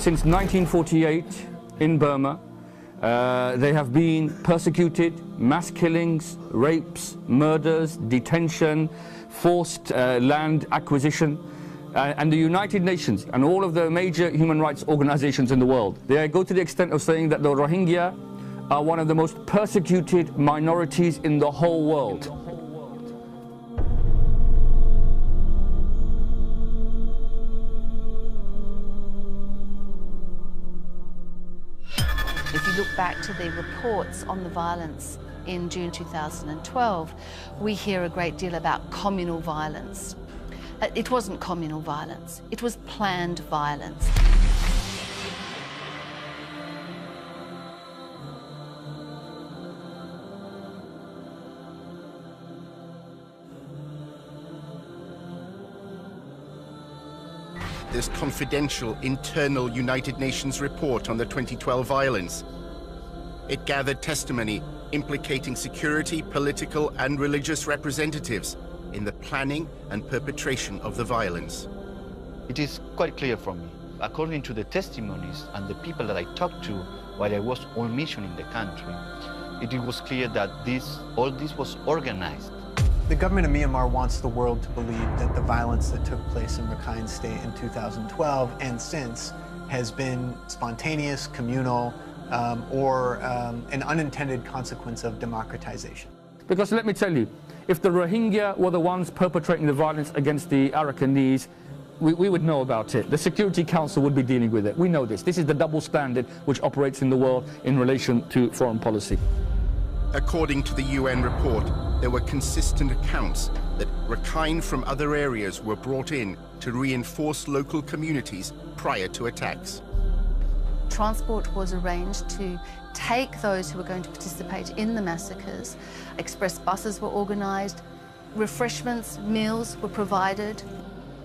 Since 1948 in Burma, they have been persecuted, mass killings, rapes, murders, detention, forced land acquisition. And the United Nations and all of the major human rights organizations in the world, they go to the extent of saying that the Rohingya are one of the most persecuted minorities in the whole world. If you look back to the reports on the violence in June 2012, we hear a great deal about communal violence. It wasn't communal violence, it was planned violence. This confidential internal United Nations report on the 2012 violence. It gathered testimony implicating security, political and religious representatives in the planning and perpetration of the violence. It is quite clear for me, according to the testimonies and the people that I talked to while I was on mission in the country, it was clear that all this was organized. The government of Myanmar wants the world to believe that the violence that took place in Rakhine State in 2012 and since has been spontaneous, communal, or an unintended consequence of democratization. Because let me tell you, if the Rohingya were the ones perpetrating the violence against the Rakhine, we would know about it. The Security Council would be dealing with it. We know this. This is the double standard which operates in the world in relation to foreign policy. According to the UN report, there were consistent accounts that Rakhine from other areas were brought in to reinforce local communities prior to attacks. Transport was arranged to take those who were going to participate in the massacres. Express buses were organised, refreshments, meals were provided.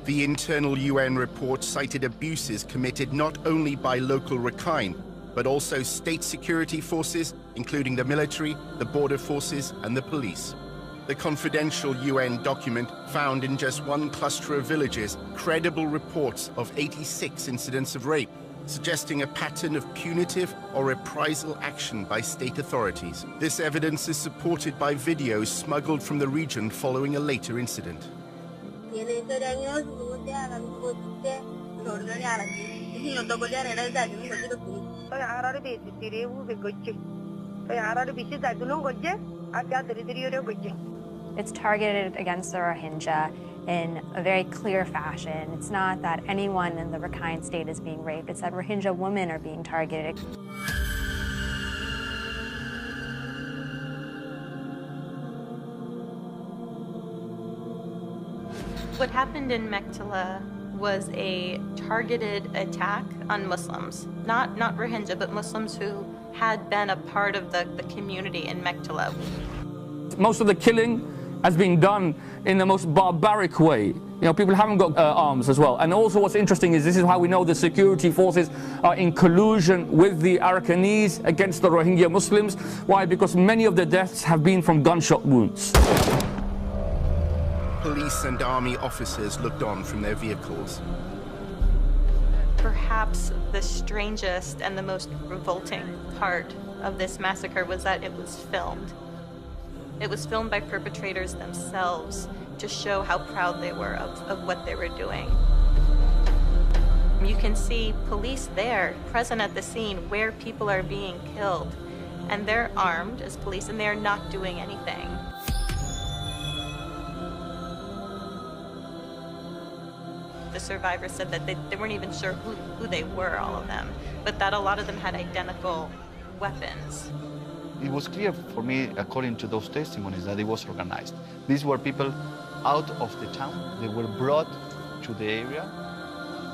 The internal UN report cited abuses committed not only by local Rakhine, but also state security forces, including the military, the border forces and the police. The confidential UN document found in just one cluster of villages credible reports of 86 incidents of rape, suggesting a pattern of punitive or reprisal action by state authorities. This evidence is supported by videos smuggled from the region following a later incident. It's targeted against the Rohingya in a very clear fashion. It's not that anyone in the Rakhine State is being raped, it's that Rohingya women are being targeted. What happened in Mektela was a targeted attack on Muslims, not Rohingya, but Muslims who had been a part of the community in Mektela. Most of the killing has been done in the most barbaric way. You know, people haven't got arms as well. And also what's interesting is this is how we know the security forces are in collusion with the Rakhine against the Rohingya Muslims. Why? Because many of the deaths have been from gunshot wounds. Police and army officers looked on from their vehicles. Perhaps the strangest and the most revolting part of this massacre was that it was filmed. It was filmed by perpetrators themselves to show how proud they were of what they were doing. You can see police there, present at the scene where people are being killed, and they're armed as police and they're not doing anything. The survivors said that they weren't even sure who they were, all of them, but that a lot of them had identical weapons. It was clear for me, according to those testimonies, that it was organized. These were people out of the town. They were brought to the area,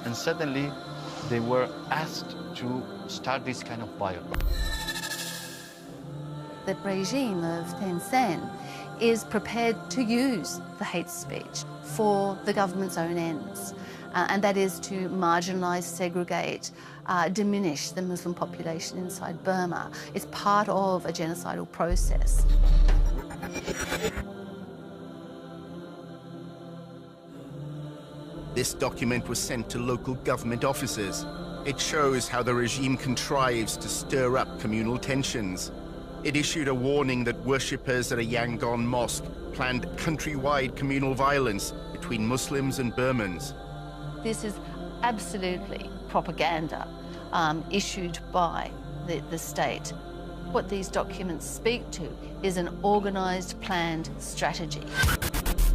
and suddenly they were asked to start this kind of violence. The regime of Thein Sein is prepared to use the hate speech for the government's own ends, and that is to marginalise, segregate, diminish the Muslim population inside Burma. It's part of a genocidal process. This document was sent to local government officers. It shows how the regime contrives to stir up communal tensions. It issued a warning that worshippers at a Yangon mosque planned countrywide communal violence between Muslims and Burmans. This is absolutely propaganda issued by the state. What these documents speak to is an organised, planned strategy.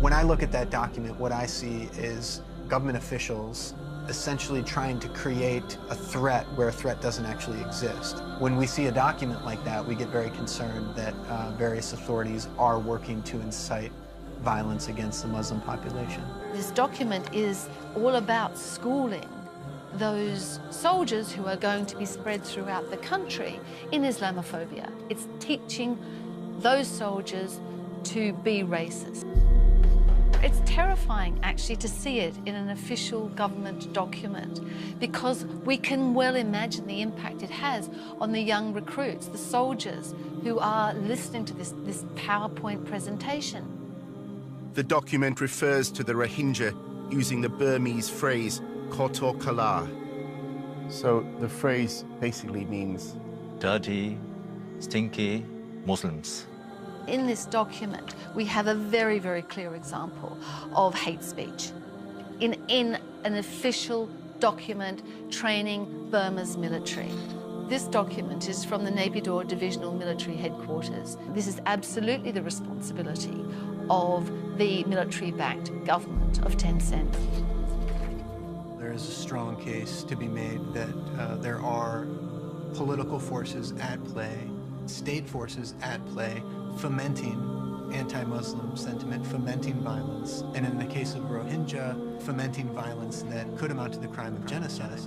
When I look at that document, what I see is government officials essentially trying to create a threat where a threat doesn't actually exist. When we see a document like that, we get very concerned that various authorities are working to incite violence against the Muslim population. This document is all about schooling those soldiers who are going to be spread throughout the country in Islamophobia. It's teaching those soldiers to be racist. It's terrifying, actually, to see it in an official government document because we can well imagine the impact it has on the young recruits, the soldiers who are listening to this PowerPoint presentation. The document refers to the Rohingya using the Burmese phrase, koto kala. So the phrase basically means dirty, stinky Muslims. In this document, we have a very, very clear example of hate speech in an official document training Burma's military. This document is from the Naypyidaw Divisional Military Headquarters. This is absolutely the responsibility of the military-backed government of Tencent. There is a strong case to be made that there are political forces at play, state forces at play, fomenting anti-Muslim sentiment, fomenting violence, and in the case of Rohingya, fomenting violence that could amount to the crime of genocide.